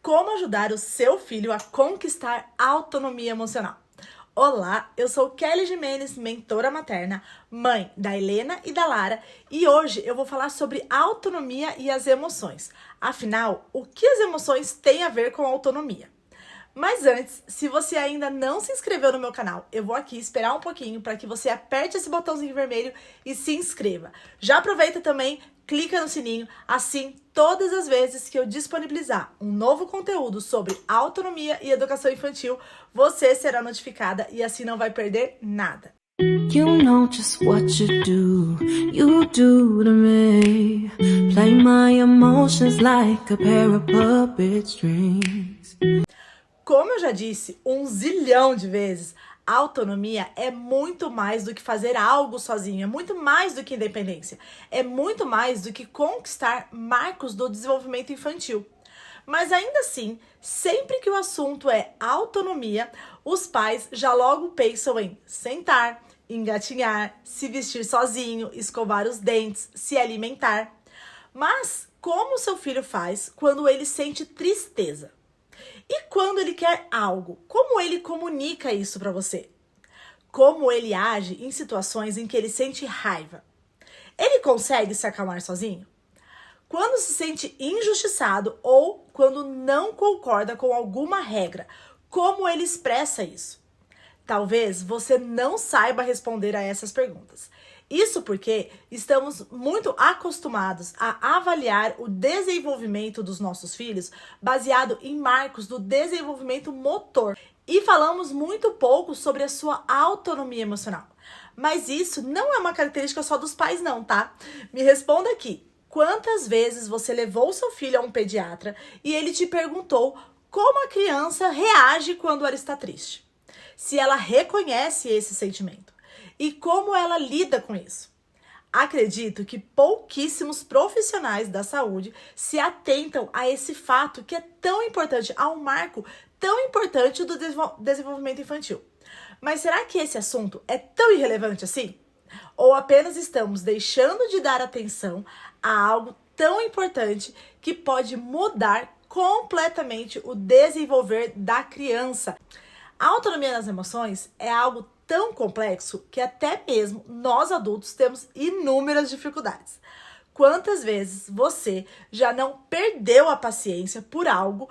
Como ajudar o seu filho a conquistar autonomia emocional? Olá, eu sou Kelly Jimenez, mentora materna, mãe da Helena e da Lara, e hoje eu vou falar sobre autonomia e as emoções. Afinal, o que as emoções têm a ver com autonomia? Mas antes, se você ainda não se inscreveu no meu canal, eu vou aqui esperar um pouquinho para que você aperte esse botãozinho vermelho e se inscreva. Já aproveita também, clica no sininho, assim todas as vezes que eu disponibilizar um novo conteúdo sobre autonomia e educação infantil, você será notificada e assim não vai perder nada. You know just what you do to me. Play my emotions like a pair of puppet strings. Como eu já disse 1 zilhão de vezes, a autonomia é muito mais do que fazer algo sozinho, é muito mais do que independência, é muito mais do que conquistar marcos do desenvolvimento infantil. Mas ainda assim, sempre que o assunto é autonomia, os pais já logo pensam em sentar, engatinhar, se vestir sozinho, escovar os dentes, se alimentar. Mas como seu filho faz quando ele sente tristeza? E quando ele quer algo, como ele comunica isso para você? Como ele age em situações em que ele sente raiva? Ele consegue se acalmar sozinho? Quando se sente injustiçado ou quando não concorda com alguma regra, como ele expressa isso? Talvez você não saiba responder a essas perguntas. Isso porque estamos muito acostumados a avaliar o desenvolvimento dos nossos filhos baseado em marcos do desenvolvimento motor e falamos muito pouco sobre a sua autonomia emocional. Mas isso não é uma característica só dos pais não, tá? Me responda aqui. Quantas vezes você levou seu filho a um pediatra e ele te perguntou como a criança reage quando ela está triste? Se ela reconhece esse sentimento e como ela lida com isso. Acredito que pouquíssimos profissionais da saúde se atentam a esse fato que é tão importante, a um marco tão importante do desenvolvimento infantil. Mas será que esse assunto é tão irrelevante assim? Ou apenas estamos deixando de dar atenção a algo tão importante que pode mudar completamente o desenvolver da criança? A autonomia nas emoções é algo tão complexo que até mesmo nós adultos temos inúmeras dificuldades. Quantas vezes você já não perdeu a paciência por algo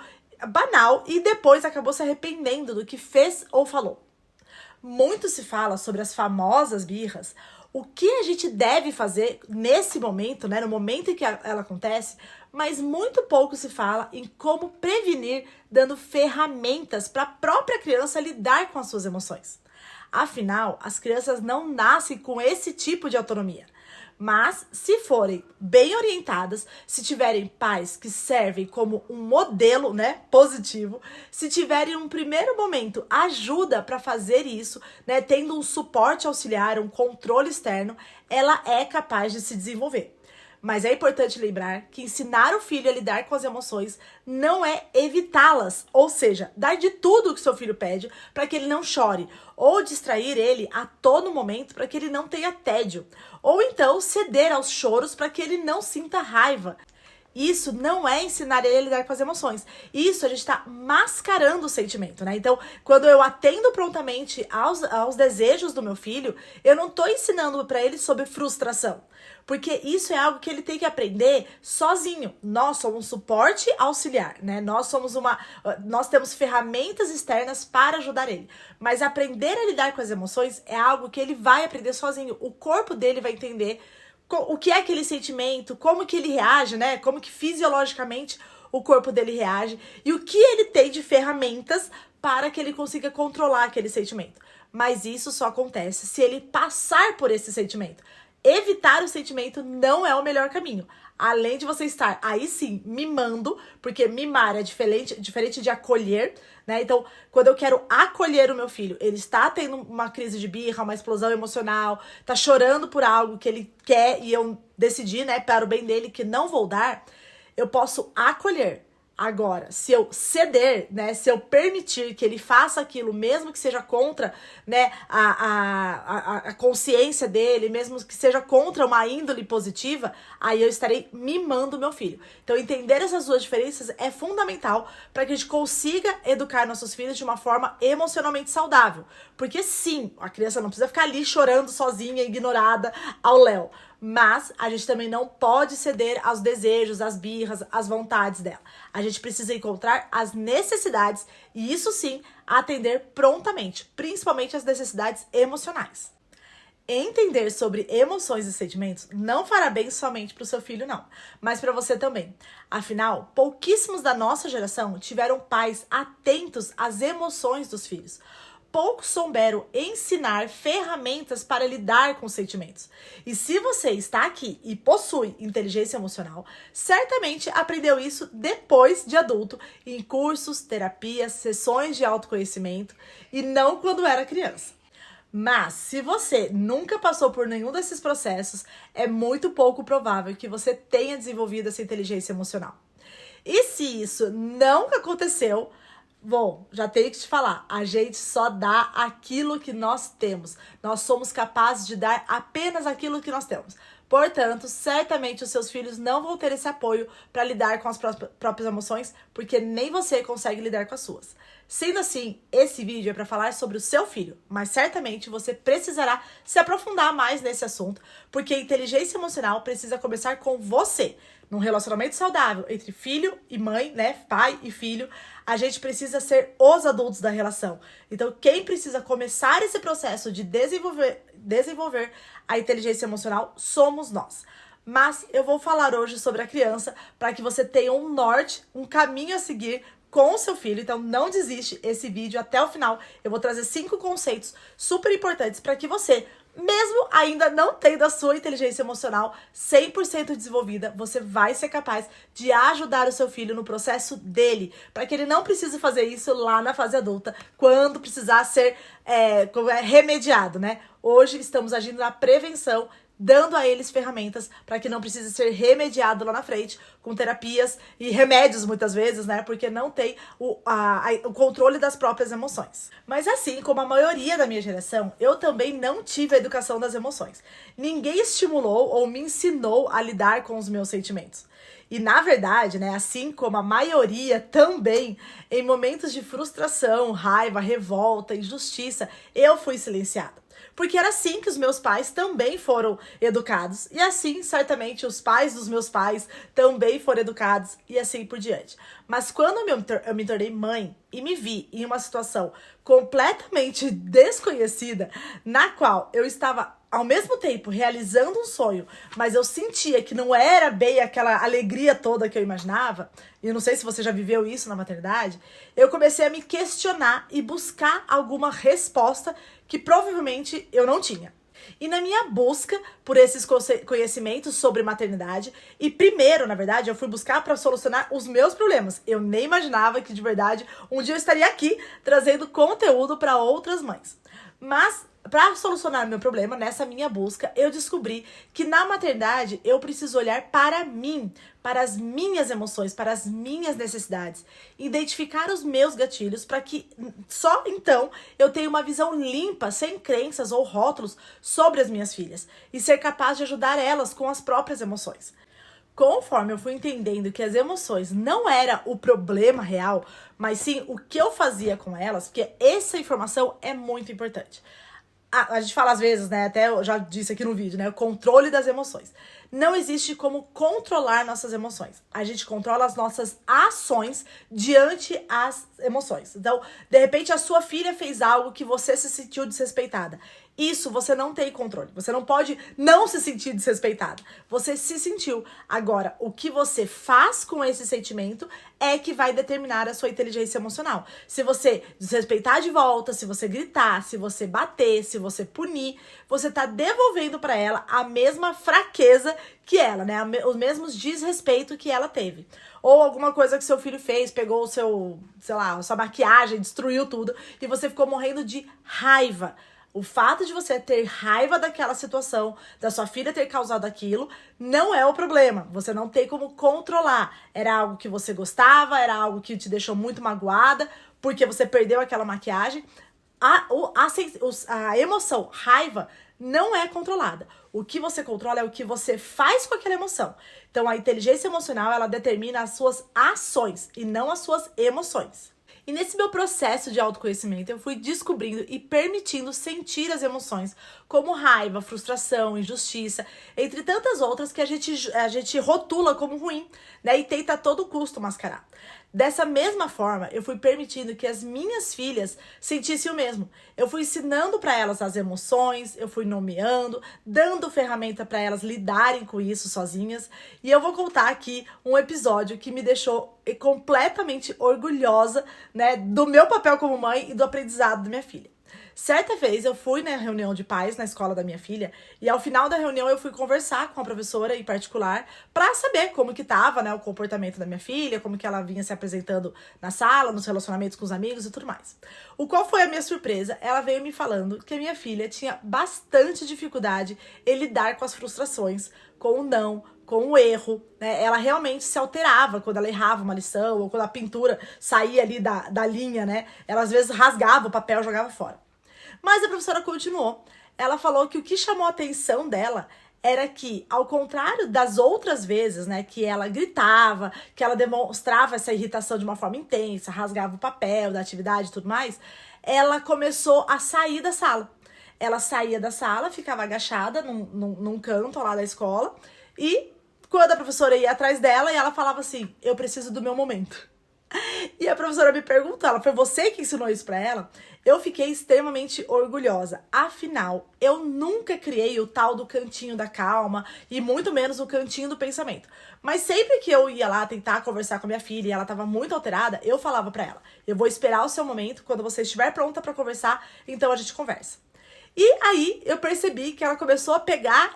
banal e depois acabou se arrependendo do que fez ou falou? Muito se fala sobre as famosas birras, o que a gente deve fazer nesse momento, né, no momento em que ela acontece, mas muito pouco se fala em como prevenir, dando ferramentas para a própria criança lidar com as suas emoções. Afinal, as crianças não nascem com esse tipo de autonomia. Mas, se forem bem orientadas, se tiverem pais que servem como um modelo, né, positivo, se tiverem um primeiro momento ajuda para fazer isso, né, tendo um suporte auxiliar, um controle externo, ela é capaz de se desenvolver. Mas é importante lembrar que ensinar o filho a lidar com as emoções não é evitá-las, ou seja, dar de tudo o que seu filho pede para que ele não chore, ou distrair ele a todo momento para que ele não tenha tédio, ou então ceder aos choros para que ele não sinta raiva. Isso não é ensinar ele a lidar com as emoções. Isso a gente está mascarando o sentimento, né? Então, quando eu atendo prontamente aos desejos do meu filho, eu não estou ensinando para ele sobre frustração. Porque isso é algo que ele tem que aprender sozinho. Nós somos um suporte auxiliar, né? Nós temos ferramentas externas para ajudar ele. Mas aprender a lidar com as emoções é algo que ele vai aprender sozinho. O corpo dele vai entender o que é aquele sentimento, como que ele reage, né? Como que fisiologicamente o corpo dele reage e o que ele tem de ferramentas para que ele consiga controlar aquele sentimento. Mas isso só acontece se ele passar por esse sentimento. Evitar o sentimento não é o melhor caminho. Além de você estar aí sim mimando, porque mimar é diferente de acolher, né? Então, quando eu quero acolher o meu filho, ele está tendo uma crise de birra, uma explosão emocional, tá chorando por algo que ele quer e eu decidi, né, para o bem dele, que não vou dar, eu posso acolher. Agora, se eu ceder, né, se eu permitir que ele faça aquilo, mesmo que seja contra, né, a consciência dele, mesmo que seja contra uma índole positiva, aí eu estarei mimando meu filho. Então, entender essas duas diferenças é fundamental para que a gente consiga educar nossos filhos de uma forma emocionalmente saudável. Porque sim, a criança não precisa ficar ali chorando sozinha, ignorada ao léu. Mas a gente também não pode ceder aos desejos, às birras, às vontades dela. A gente precisa encontrar as necessidades e isso sim, atender prontamente, principalmente as necessidades emocionais. Entender sobre emoções e sentimentos não fará bem somente para o seu filho, não, mas para você também. Afinal, pouquíssimos da nossa geração tiveram pais atentos às emoções dos filhos. Poucos souberam ensinar ferramentas para lidar com os sentimentos. E se você está aqui e possui inteligência emocional, certamente aprendeu isso depois de adulto, em cursos, terapias, sessões de autoconhecimento e não quando era criança. Mas, se você nunca passou por nenhum desses processos, é muito pouco provável que você tenha desenvolvido essa inteligência emocional. E se isso não aconteceu, bom, já tenho que te falar, a gente só dá aquilo que nós temos. Nós somos capazes de dar apenas aquilo que nós temos. Portanto, certamente os seus filhos não vão ter esse apoio para lidar com as próprias emoções, porque nem você consegue lidar com as suas. Sendo assim, esse vídeo é para falar sobre o seu filho, mas certamente você precisará se aprofundar mais nesse assunto, porque a inteligência emocional precisa começar com você. Num relacionamento saudável entre filho e mãe, né, pai e filho, a gente precisa ser os adultos da relação. Então, quem precisa começar esse processo de desenvolver a inteligência emocional somos nós. Mas eu vou falar hoje sobre a criança para que você tenha um norte, um caminho a seguir com o seu filho. Então não desiste esse vídeo até o final. Eu vou trazer 5 conceitos super importantes para que você, mesmo ainda não tendo a sua inteligência emocional 100% desenvolvida, você vai ser capaz de ajudar o seu filho no processo dele, para que ele não precise fazer isso lá na fase adulta, quando precisar ser remediado, né? Hoje estamos agindo na prevenção, dando a eles ferramentas para que não precise ser remediado lá na frente, com terapias e remédios muitas vezes, né? Porque não tem o controle das próprias emoções. Mas assim como a maioria da minha geração, eu também não tive a educação das emoções. Ninguém estimulou ou me ensinou a lidar com os meus sentimentos. E na verdade, né, assim como a maioria também, em momentos de frustração, raiva, revolta, injustiça, eu fui silenciada. Porque era assim que os meus pais também foram educados. E assim, certamente, os pais dos meus pais também foram educados. E assim por diante. Mas quando eu me tornei mãe e me vi em uma situação completamente desconhecida, na qual eu estava, ao mesmo tempo, realizando um sonho, mas eu sentia que não era bem aquela alegria toda que eu imaginava, e eu não sei se você já viveu isso na maternidade, eu comecei a me questionar e buscar alguma resposta que provavelmente eu não tinha. E na minha busca por esses conhecimentos sobre maternidade, e primeiro, na verdade, eu fui buscar para solucionar os meus problemas. Eu nem imaginava que, de verdade, um dia eu estaria aqui trazendo conteúdo para outras mães. Mas, para solucionar meu problema, nessa minha busca, eu descobri que na maternidade eu preciso olhar para mim, para as minhas emoções, para as minhas necessidades, identificar os meus gatilhos para que só então eu tenha uma visão limpa, sem crenças ou rótulos sobre as minhas filhas e ser capaz de ajudar elas com as próprias emoções. Conforme eu fui entendendo que as emoções não era o problema real, mas sim o que eu fazia com elas, porque essa informação é muito importante. A gente fala às vezes, né, até eu já disse aqui no vídeo, né, o controle das emoções. Não existe como controlar nossas emoções. A gente controla as nossas ações diante as emoções. Então, de repente, a sua filha fez algo que você se sentiu desrespeitada. Isso você não tem controle. Você não pode não se sentir desrespeitada. Você se sentiu. Agora, o que você faz com esse sentimento é que vai determinar a sua inteligência emocional. Se você desrespeitar de volta, se você gritar, se você bater, se você punir, você tá devolvendo para ela a mesma fraqueza que ela, né? Os mesmos desrespeito que ela teve. Ou alguma coisa que seu filho fez, pegou o seu, sei lá, a sua maquiagem, destruiu tudo e você ficou morrendo de raiva. O fato de você ter raiva daquela situação, da sua filha ter causado aquilo, não é o problema. Você não tem como controlar. Era algo que você gostava, era algo que te deixou muito magoada, porque você perdeu aquela maquiagem. A emoção, raiva, não é controlada. O que você controla é o que você faz com aquela emoção. Então, a inteligência emocional, ela determina as suas ações e não as suas emoções. E nesse meu processo de autoconhecimento, eu fui descobrindo e permitindo sentir as emoções, como raiva, frustração, injustiça, entre tantas outras que a gente rotula como ruim, né? E tenta a todo custo mascarar. Dessa mesma forma, eu fui permitindo que as minhas filhas sentissem o mesmo. Eu fui ensinando para elas as emoções, eu fui nomeando, dando ferramenta para elas lidarem com isso sozinhas. E eu vou contar aqui um episódio que me deixou completamente orgulhosa, né, do meu papel como mãe e do aprendizado da minha filha. Certa vez eu fui na reunião de pais na escola da minha filha e ao final da reunião eu fui conversar com a professora em particular para saber como que tava, né, o comportamento da minha filha, como que ela vinha se apresentando na sala, nos relacionamentos com os amigos e tudo mais. O qual foi a minha surpresa? Ela veio me falando que a minha filha tinha bastante dificuldade em lidar com as frustrações, com o não, com o erro, né? Ela realmente se alterava quando ela errava uma lição ou quando a pintura saía ali da linha, né? Ela às vezes rasgava o papel e jogava fora. Mas a professora continuou. Ela falou que o que chamou a atenção dela era que, ao contrário das outras vezes, né, que ela gritava, que ela demonstrava essa irritação de uma forma intensa, rasgava o papel da atividade e tudo mais, ela começou a sair da sala. Ela saía da sala, ficava agachada num canto lá da escola e quando a professora ia atrás dela e ela falava assim, eu preciso do meu momento. E a professora me perguntou, ela foi você que ensinou isso pra ela? Eu fiquei extremamente orgulhosa. Afinal, eu nunca criei o tal do cantinho da calma e muito menos o cantinho do pensamento. Mas sempre que eu ia lá tentar conversar com a minha filha e ela tava muito alterada, eu falava pra ela, eu vou esperar o seu momento, quando você estiver pronta pra conversar, então a gente conversa. E aí eu percebi que ela começou a pegar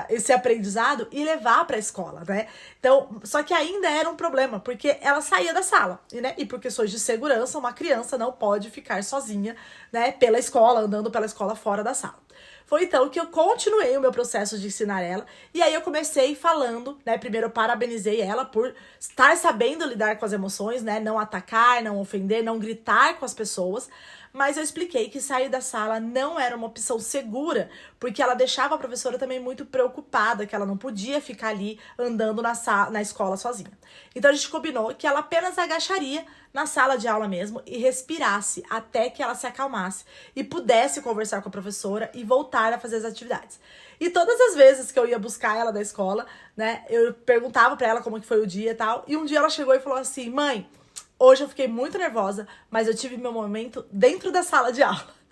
esse aprendizado e levar para a escola, né? Então, só que ainda era um problema, porque ela saía da sala, né? E por questões de segurança, uma criança não pode ficar sozinha, né, pela escola, andando pela escola fora da sala. Foi então que eu continuei o meu processo de ensinar ela, e aí eu comecei falando, né, primeiro eu parabenizei ela por estar sabendo lidar com as emoções, né, não atacar, não ofender, não gritar com as pessoas, mas eu expliquei que sair da sala não era uma opção segura, porque ela deixava a professora também muito preocupada, que ela não podia ficar ali andando na escola sozinha. Então a gente combinou que ela apenas agacharia na sala de aula mesmo e respirasse até que ela se acalmasse e pudesse conversar com a professora e voltar a fazer as atividades. E todas as vezes que eu ia buscar ela da escola, né, eu perguntava pra ela como que foi o dia e tal, e um dia ela chegou e falou assim, mãe, hoje eu fiquei muito nervosa, mas eu tive meu momento dentro da sala de aula.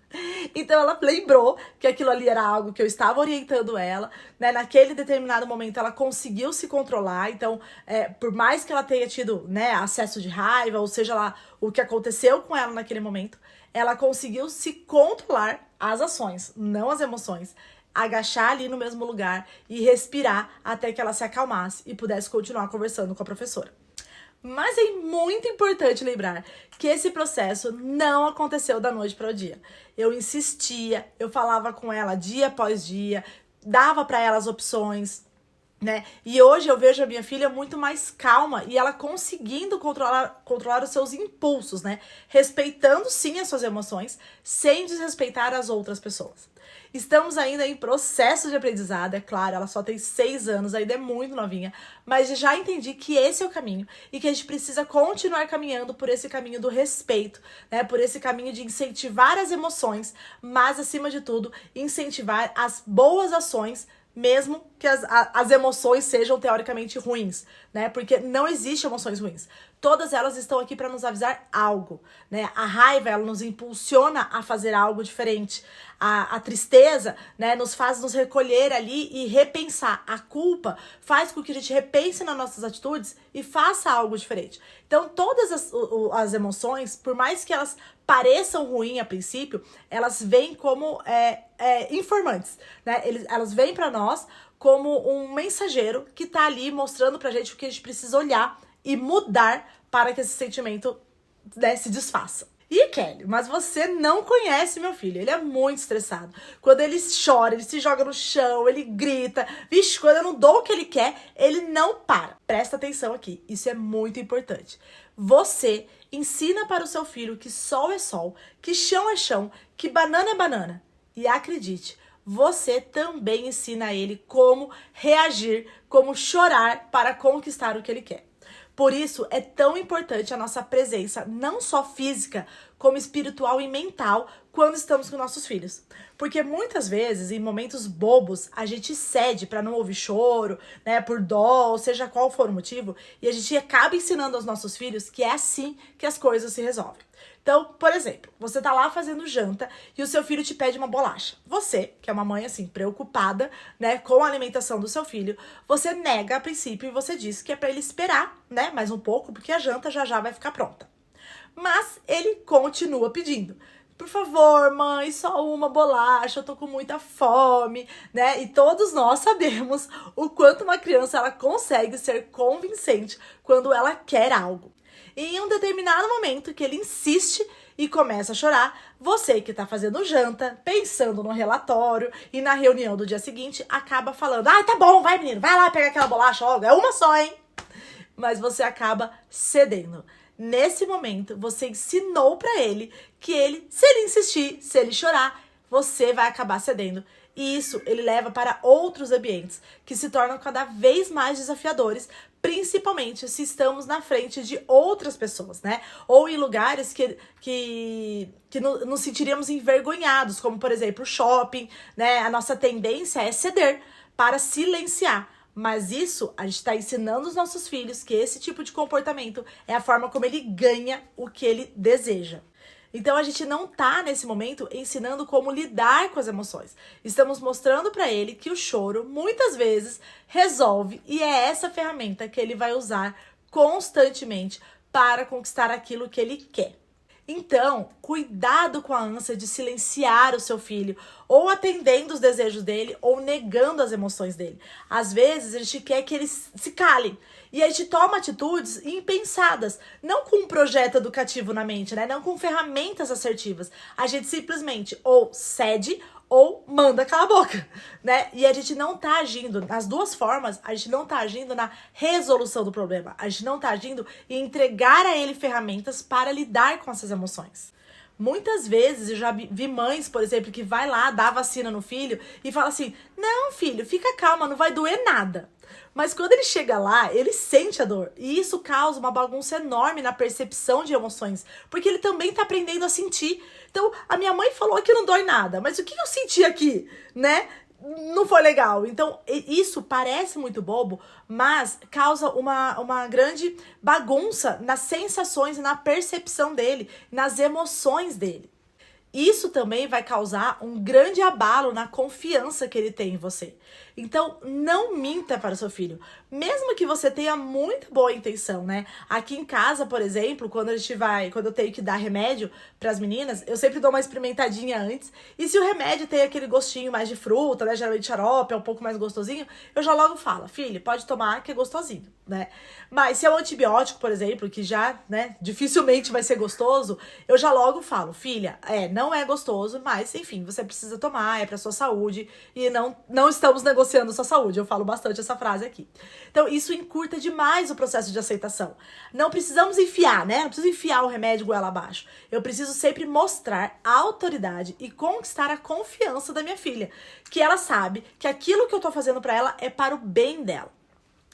Então ela lembrou que aquilo ali era algo que eu estava orientando ela, né? Naquele determinado momento ela conseguiu se controlar, então por mais que ela tenha tido, né, acesso de raiva, ou seja lá o que aconteceu com ela naquele momento, ela conseguiu se controlar as ações, não as emoções, agachar ali no mesmo lugar e respirar até que ela se acalmasse e pudesse continuar conversando com a professora. Mas é muito importante lembrar que esse processo não aconteceu da noite para o dia. Eu insistia, eu falava com ela dia após dia, dava para ela as opções, né? E hoje eu vejo a minha filha muito mais calma e ela conseguindo controlar os seus impulsos, né? Respeitando sim as suas emoções, sem desrespeitar as outras pessoas. Estamos ainda em processo de aprendizado, é claro, ela só tem 6 anos, ainda é muito novinha, mas já entendi que esse é o caminho e que a gente precisa continuar caminhando por esse caminho do respeito, né? Por esse caminho de incentivar as emoções, mas acima de tudo, incentivar as boas ações, mesmo que as emoções sejam teoricamente ruins, né? Porque não existe emoções ruins. Todas elas estão aqui para nos avisar algo, né? A raiva, ela nos impulsiona a fazer algo diferente. A tristeza, né, nos faz nos recolher ali e repensar. A culpa faz com que a gente repense nas nossas atitudes e faça algo diferente. Então, todas as emoções, por mais que elas pareçam ruins a princípio, elas vêm como informantes, né? Elas vêm para nós como um mensageiro que tá ali mostrando pra gente o que a gente precisa olhar e mudar para que esse sentimento, né, se desfaça. Ih, Kelly, mas você não conhece meu filho. Ele é muito estressado. Quando ele chora, ele se joga no chão, ele grita. Vixe, quando eu não dou o que ele quer, ele não para. Presta atenção aqui, isso é muito importante. Você ensina para o seu filho que sol é sol, que chão é chão, que banana é banana. E acredite, você também ensina a ele como reagir, como chorar para conquistar o que ele quer. Por isso, é tão importante a nossa presença, não só física, como espiritual e mental, quando estamos com nossos filhos. Porque muitas vezes, em momentos bobos, a gente cede para não ouvir choro, né, por dó, ou seja qual for o motivo, e a gente acaba ensinando aos nossos filhos que é assim que as coisas se resolvem. Então, por exemplo, você tá lá fazendo janta e o seu filho te pede uma bolacha. Você, que é uma mãe assim, preocupada, né, com a alimentação do seu filho, você nega a princípio e você diz que é pra ele esperar, né, mais um pouco, porque a janta já vai ficar pronta. Mas ele continua pedindo. Por favor, mãe, só uma bolacha, eu tô com muita fome, né? E todos nós sabemos o quanto uma criança ela consegue ser convincente quando ela quer algo. E em um determinado momento que ele insiste e começa a chorar, você que tá fazendo janta, pensando no relatório e na reunião do dia seguinte, acaba falando: "Ah, tá bom, vai menino, vai lá pegar aquela bolacha logo, é uma só, hein?" Mas você acaba cedendo. Nesse momento, você ensinou pra ele que ele, se ele insistir, se ele chorar, você vai acabar cedendo. E isso ele leva para outros ambientes que se tornam cada vez mais desafiadores, principalmente se estamos na frente de outras pessoas, né? Ou em lugares que nos sentiríamos envergonhados, como por exemplo o shopping, né? A nossa tendência é ceder para silenciar. Mas isso, a gente está ensinando os nossos filhos que esse tipo de comportamento é a forma como ele ganha o que ele deseja. Então a gente não tá nesse momento ensinando como lidar com as emoções. Estamos mostrando para ele que o choro muitas vezes resolve e é essa ferramenta que ele vai usar constantemente para conquistar aquilo que ele quer. Então, cuidado com a ânsia de silenciar o seu filho, ou atendendo os desejos dele, ou negando as emoções dele. Às vezes, a gente quer que eles se calem. E a gente toma atitudes impensadas, não com um projeto educativo na mente, né? Não com ferramentas assertivas. A gente simplesmente ou cede ou manda calar a boca, né? E a gente não tá agindo, nas duas formas, a gente não tá agindo na resolução do problema. A gente não tá agindo em entregar a ele ferramentas para lidar com essas emoções. Muitas vezes eu já vi mães, por exemplo, que vai lá dar vacina no filho e fala assim: "Não, filho, fica calma, não vai doer nada." Mas quando ele chega lá, ele sente a dor. E isso causa uma bagunça enorme na percepção de emoções. Porque ele também tá aprendendo a sentir. Então, a minha mãe falou que não dói nada. Mas o que eu senti aqui, né? Não foi legal. Então, isso parece muito bobo, mas causa uma grande bagunça nas sensações e na percepção dele, nas emoções dele. Isso também vai causar um grande abalo na confiança que ele tem em você. Então, não minta para o seu filho. Mesmo que você tenha muita boa intenção, né? Aqui em casa, por exemplo, quando eu tenho que dar remédio para as meninas, eu sempre dou uma experimentadinha antes. E se o remédio tem aquele gostinho mais de fruta, né? Geralmente xarope, é um pouco mais gostosinho, eu já logo falo: "Filho, pode tomar que é gostosinho", né? Mas se é um antibiótico, por exemplo, que já, né, dificilmente vai ser gostoso, eu já logo falo: "Filha, não é gostoso, mas enfim, você precisa tomar, é pra sua saúde e não estamos negociando sua saúde." Eu falo bastante essa frase aqui. Então, isso encurta demais o processo de aceitação. Não precisamos enfiar, né? Não preciso enfiar o remédio goela abaixo. Eu preciso sempre mostrar a autoridade e conquistar a confiança da minha filha, que ela sabe que aquilo que eu tô fazendo pra ela é para o bem dela.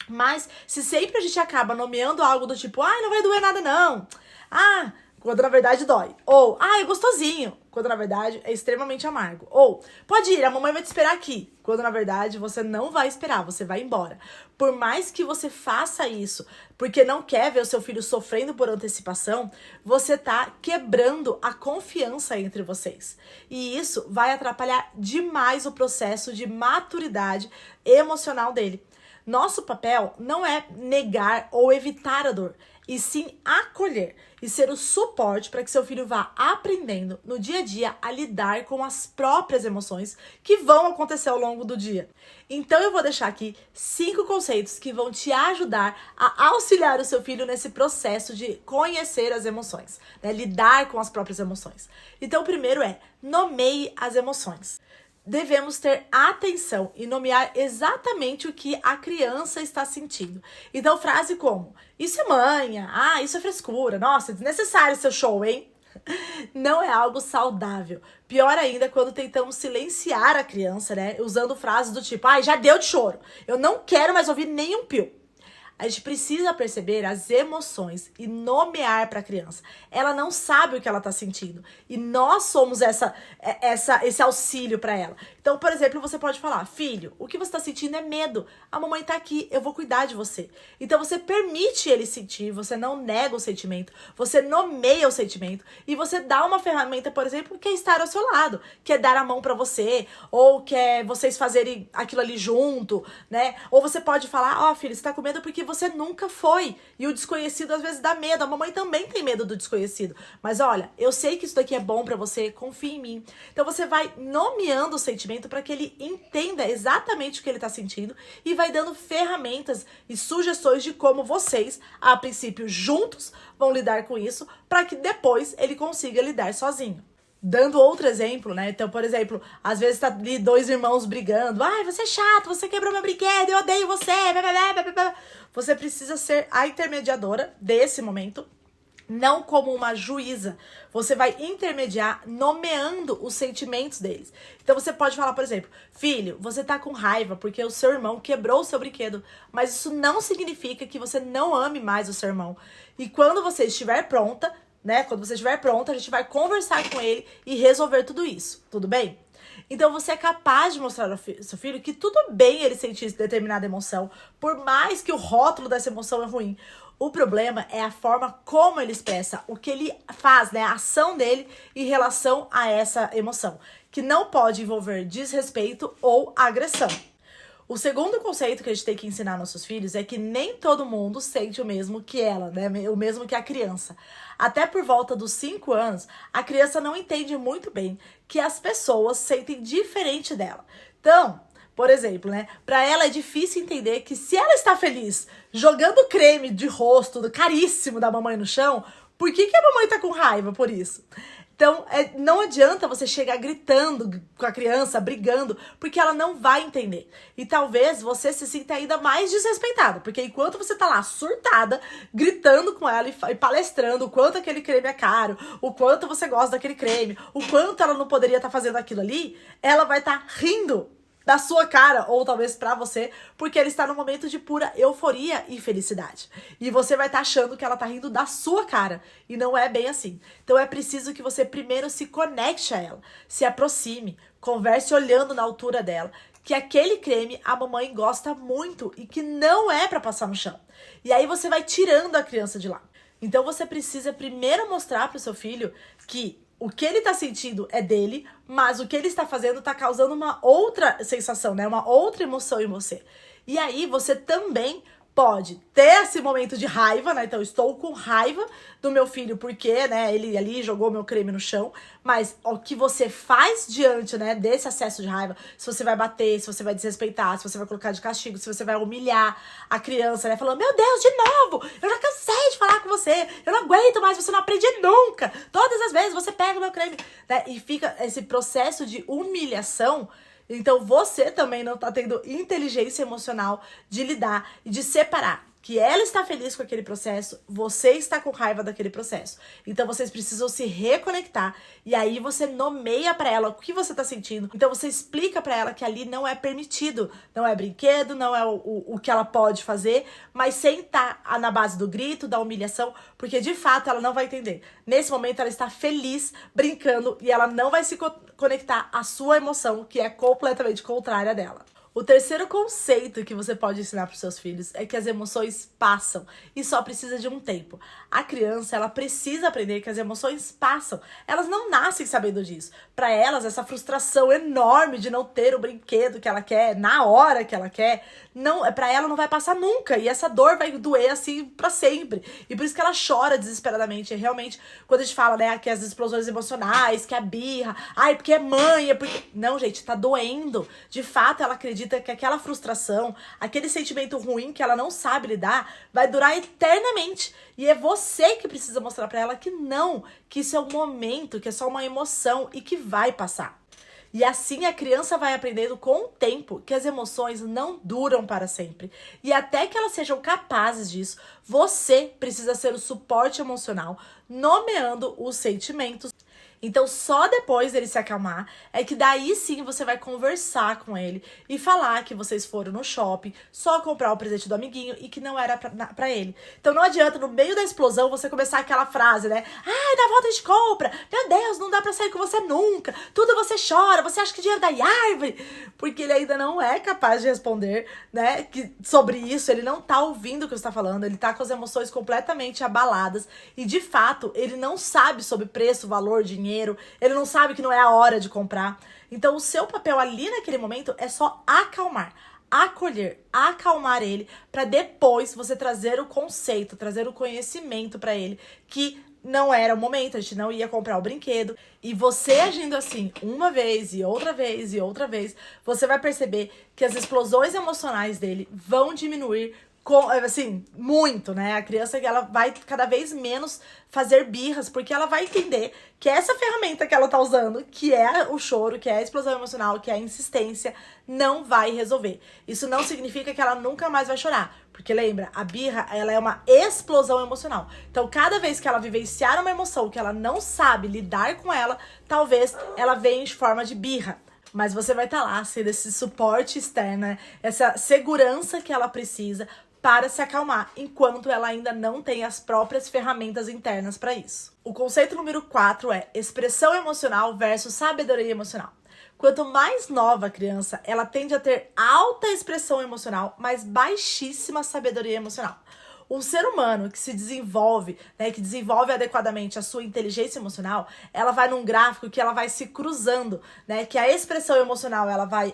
Mas se sempre a gente acaba nomeando algo do tipo: "Ai, não vai doer nada não. Ah", quando na verdade dói. Ou: "Ah, é gostosinho", quando na verdade é extremamente amargo. Ou: "Pode ir, a mamãe vai te esperar aqui", quando na verdade você não vai esperar, você vai embora. Por mais que você faça isso porque não quer ver o seu filho sofrendo por antecipação, você tá quebrando a confiança entre vocês. E isso vai atrapalhar demais o processo de maturidade emocional dele. Nosso papel não é negar ou evitar a dor, e sim acolher e ser o suporte para que seu filho vá aprendendo no dia a dia a lidar com as próprias emoções que vão acontecer ao longo do dia. Então eu vou deixar aqui 5 conceitos que vão te ajudar a auxiliar o seu filho nesse processo de conhecer as emoções, né? Lidar com as próprias emoções. Então o primeiro é: nomeie as emoções. Devemos ter atenção e nomear exatamente o que a criança está sentindo. Então, frase como: isso é manha, isso é frescura, nossa, é desnecessário seu show, hein? Não é algo saudável. Pior ainda quando tentamos silenciar a criança, né? Usando frases do tipo: já deu de choro, eu não quero mais ouvir nenhum pio. A gente precisa perceber as emoções e nomear para a criança. Ela não sabe o que ela está sentindo. E nós somos esse auxílio para ela. Então, por exemplo, você pode falar: filho, o que você está sentindo é medo. A mamãe está aqui, eu vou cuidar de você. Então, você permite ele sentir, você não nega o sentimento, você nomeia o sentimento e você dá uma ferramenta, por exemplo, que é estar ao seu lado, que é dar a mão para você, ou que é vocês fazerem aquilo ali junto, né? Ou você pode falar: filho, você está com medo porque você nunca foi. E o desconhecido às vezes dá medo. A mamãe também tem medo do desconhecido. Mas olha, eu sei que isso daqui é bom pra você, confia em mim. Então você vai nomeando o sentimento para que ele entenda exatamente o que ele tá sentindo e vai dando ferramentas e sugestões de como vocês, a princípio juntos, vão lidar com isso para que depois ele consiga lidar sozinho. Dando outro exemplo, né? Então, por exemplo, às vezes tá ali 2 irmãos brigando. Você é chato, você quebrou meu brinquedo, eu odeio você. Você precisa ser a intermediadora desse momento, não como uma juíza. Você vai intermediar nomeando os sentimentos deles. Então você pode falar, por exemplo: filho, você tá com raiva porque o seu irmão quebrou o seu brinquedo, mas isso não significa que você não ame mais o seu irmão. E quando você estiver pronta, né? Quando você estiver pronta, a gente vai conversar com ele e resolver tudo isso, tudo bem? Então você é capaz de mostrar ao seu filho que tudo bem ele sentir determinada emoção, por mais que o rótulo dessa emoção é ruim. O problema é a forma como ele expressa, o que ele faz, né? A ação dele em relação a essa emoção, que não pode envolver desrespeito ou agressão. O segundo conceito que a gente tem que ensinar aos nossos filhos é que nem todo mundo sente o mesmo que ela, né? O mesmo que a criança. Até por volta dos 5 anos, a criança não entende muito bem que as pessoas sentem diferente dela. Então, por exemplo, né? Para ela é difícil entender que se ela está feliz jogando creme de rosto caríssimo da mamãe no chão, por que a mamãe tá com raiva por isso? Então, não adianta você chegar gritando com a criança, brigando, porque ela não vai entender. E talvez você se sinta ainda mais desrespeitado, porque enquanto você tá lá surtada, gritando com ela e palestrando o quanto aquele creme é caro, o quanto você gosta daquele creme, o quanto ela não poderia estar fazendo aquilo ali, ela vai estar rindo da sua cara, ou talvez pra você, porque ele está num momento de pura euforia e felicidade. E você vai estar achando que ela tá rindo da sua cara, e não é bem assim. Então é preciso que você primeiro se conecte a ela, se aproxime, converse olhando na altura dela, que aquele creme a mamãe gosta muito e que não é pra passar no chão. E aí você vai tirando a criança de lá. Então você precisa primeiro mostrar pro seu filho que o que ele tá sentindo é dele, mas o que ele está fazendo tá causando uma outra sensação, né? Uma outra emoção em você. E aí você também pode ter esse momento de raiva, né? Então, estou com raiva do meu filho porque, né, ele ali jogou meu creme no chão, mas o que você faz diante, né, desse acesso de raiva, se você vai bater, se você vai desrespeitar, se você vai colocar de castigo, se você vai humilhar a criança, né, falando: meu Deus, de novo, eu já cansei de falar com você, eu não aguento mais, você não aprende nunca, todas as vezes você pega o meu creme, né, e fica esse processo de humilhação. Então você também não tá tendo inteligência emocional de lidar e de separar que ela está feliz com aquele processo, você está com raiva daquele processo. Então vocês precisam se reconectar e aí você nomeia pra ela o que você tá sentindo. Então você explica pra ela que ali não é permitido, não é brinquedo, não é o que ela pode fazer, mas sem estar na base do grito, da humilhação, porque de fato ela não vai entender. Nesse momento ela está feliz, brincando, e ela não vai se conectar à sua emoção, que é completamente contrária dela. O terceiro conceito que você pode ensinar para os seus filhos é que as emoções passam e só precisa de um tempo. A criança, ela precisa aprender que as emoções passam. Elas não nascem sabendo disso. Para elas, essa frustração enorme de não ter o brinquedo que ela quer na hora que ela quer, para ela não vai passar nunca. E essa dor vai doer assim para sempre. E por isso que ela chora desesperadamente. E realmente, quando a gente fala, né, que as explosões emocionais, que a birra, ai, porque é mãe, é porque... Não, gente, tá doendo. De fato, ela acredita que aquela frustração, aquele sentimento ruim que ela não sabe lidar, vai durar eternamente. E é você que precisa mostrar pra ela que não, que isso é um momento, que é só uma emoção e que vai passar. E assim a criança vai aprendendo com o tempo que as emoções não duram para sempre. E até que elas sejam capazes disso, você precisa ser o suporte emocional, nomeando os sentimentos. Então, só depois dele se acalmar, é que daí sim você vai conversar com ele e falar que vocês foram no shopping só comprar o presente do amiguinho e que não era pra ele. Então, não adianta, no meio da explosão, você começar aquela frase, né? Ai, na volta de compra, meu Deus, não dá pra sair com você nunca, tudo você chora, você acha que dinheiro dá em árvore? Porque ele ainda não é capaz de responder, né, sobre isso, ele não tá ouvindo o que você tá falando, ele tá com as emoções completamente abaladas e, de fato, ele não sabe sobre preço, valor, dinheiro, ele não sabe que não é a hora de comprar. Então o seu papel ali naquele momento é só acalmar, acolher, acalmar ele, para depois você trazer o conceito, trazer o conhecimento para ele que não era o momento, a gente não ia comprar o brinquedo. E você agindo assim, uma vez e outra vez e outra vez, você vai perceber que as explosões emocionais dele vão diminuir assim, muito, né? A criança, ela vai cada vez menos fazer birras, porque ela vai entender que essa ferramenta que ela tá usando, que é o choro, que é a explosão emocional, que é a insistência, não vai resolver. Isso não significa que ela nunca mais vai chorar, porque lembra, a birra, ela é uma explosão emocional. Então, cada vez que ela vivenciar uma emoção que ela não sabe lidar com ela, talvez ela venha de forma de birra. Mas você vai estar lá, sendo esse suporte externo, né? Essa segurança que ela precisa para se acalmar, enquanto ela ainda não tem as próprias ferramentas internas para isso. O conceito número 4 é expressão emocional versus sabedoria emocional. Quanto mais nova a criança, ela tende a ter alta expressão emocional, mas baixíssima sabedoria emocional. Um ser humano que se desenvolve, né, que desenvolve adequadamente a sua inteligência emocional, ela vai num gráfico que ela vai se cruzando, né, que a expressão emocional ela vai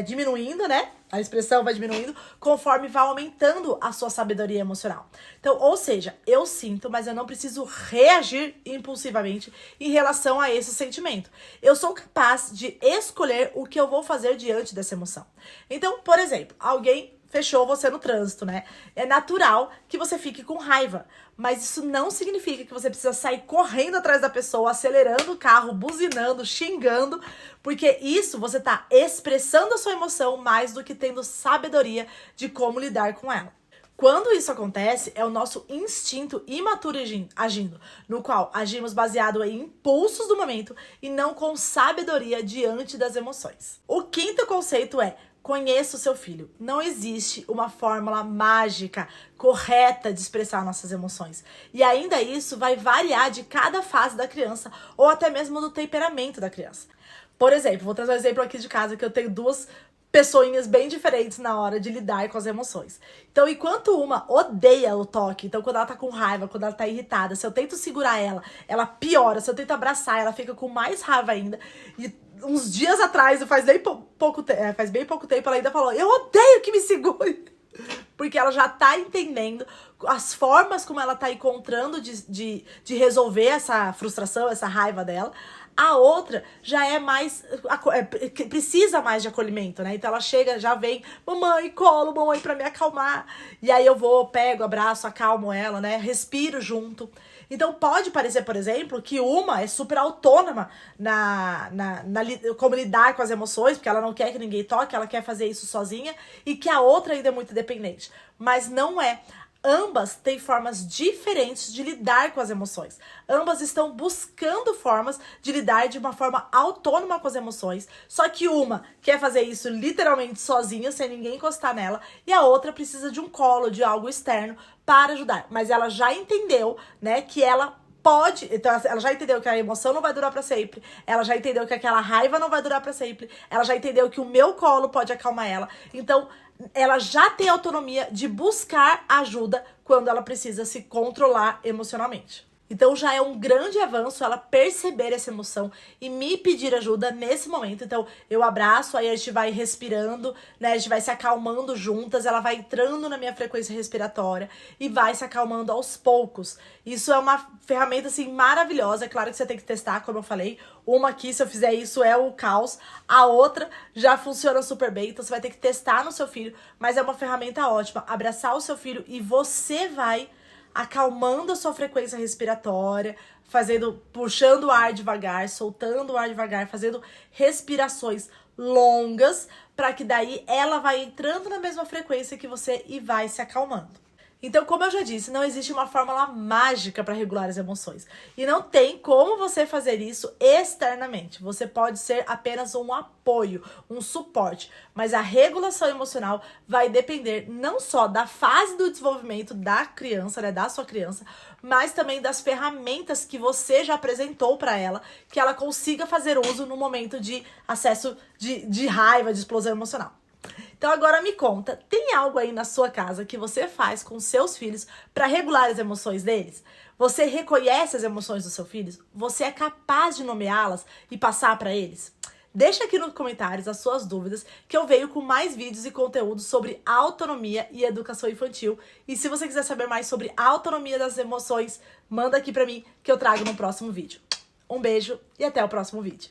diminuindo, né, a expressão vai diminuindo conforme vai aumentando a sua sabedoria emocional. Então, ou seja, eu sinto, mas eu não preciso reagir impulsivamente em relação a esse sentimento. Eu sou capaz de escolher o que eu vou fazer diante dessa emoção. Então, por exemplo, alguém fechou você no trânsito, né? É natural que você fique com raiva, mas isso não significa que você precisa sair correndo atrás da pessoa, acelerando o carro, buzinando, xingando, porque isso você tá expressando a sua emoção mais do que tendo sabedoria de como lidar com ela. Quando isso acontece, é o nosso instinto imaturo agindo, no qual agimos baseado em impulsos do momento e não com sabedoria diante das emoções. O quinto conceito é: conheça o seu filho. Não existe uma fórmula mágica correta de expressar nossas emoções. E ainda isso vai variar de cada fase da criança ou até mesmo do temperamento da criança. Por exemplo, vou trazer um exemplo aqui de casa que eu tenho duas pessoinhas bem diferentes na hora de lidar com as emoções. Então, enquanto uma odeia o toque, então quando ela tá com raiva, quando ela tá irritada, se eu tento segurar ela, ela piora. Se eu tento abraçar, ela fica com mais raiva ainda. E uns dias atrás, faz bem pouco tempo, ela ainda falou: eu odeio que me segure. Porque ela já tá entendendo as formas como ela tá encontrando de resolver essa frustração, essa raiva dela. A outra já é mais, precisa mais de acolhimento, né? Então ela chega, já vem, mamãe, colo, mamãe, pra me acalmar. E aí eu vou, pego, abraço, acalmo ela, né? Respiro junto. Então pode parecer, por exemplo, que uma é super autônoma como lidar com as emoções, porque ela não quer que ninguém toque, ela quer fazer isso sozinha, e que a outra ainda é muito dependente. Mas não é. Ambas têm formas diferentes de lidar com as emoções. Ambas estão buscando formas de lidar de uma forma autônoma com as emoções. Só que uma quer fazer isso literalmente sozinha, sem ninguém encostar nela. E a outra precisa de um colo, de algo externo para ajudar. Mas ela já entendeu, né, que ela Então ela já entendeu que a emoção não vai durar pra sempre, ela já entendeu que aquela raiva não vai durar pra sempre, ela já entendeu que o meu colo pode acalmar ela. Então, ela já tem autonomia de buscar ajuda quando ela precisa se controlar emocionalmente. Então já é um grande avanço ela perceber essa emoção e me pedir ajuda nesse momento. Então eu abraço, aí a gente vai respirando, né? A gente vai se acalmando juntas, ela vai entrando na minha frequência respiratória e vai se acalmando aos poucos. Isso é uma ferramenta assim maravilhosa, é claro que você tem que testar, como eu falei. Uma aqui, se eu fizer isso, é o caos. A outra já funciona super bem, então você vai ter que testar no seu filho, mas é uma ferramenta ótima. Abraçar o seu filho e você vai acalmando a sua frequência respiratória, puxando o ar devagar, soltando o ar devagar, fazendo respirações longas, para que daí ela vai entrando na mesma frequência que você e vai se acalmando. Então, como eu já disse, não existe uma fórmula mágica para regular as emoções. E não tem como você fazer isso externamente. Você pode ser apenas um apoio, um suporte. Mas a regulação emocional vai depender não só da fase do desenvolvimento da criança, né, da sua criança, mas também das ferramentas que você já apresentou para ela, que ela consiga fazer uso no momento de acesso de raiva, de explosão emocional. Então agora me conta, tem algo aí na sua casa que você faz com seus filhos para regular as emoções deles? Você reconhece as emoções dos seus filhos? Você é capaz de nomeá-las e passar para eles? Deixa aqui nos comentários as suas dúvidas, que eu venho com mais vídeos e conteúdos sobre autonomia e educação infantil. E se você quiser saber mais sobre a autonomia das emoções, manda aqui para mim que eu trago no próximo vídeo. Um beijo e até o próximo vídeo.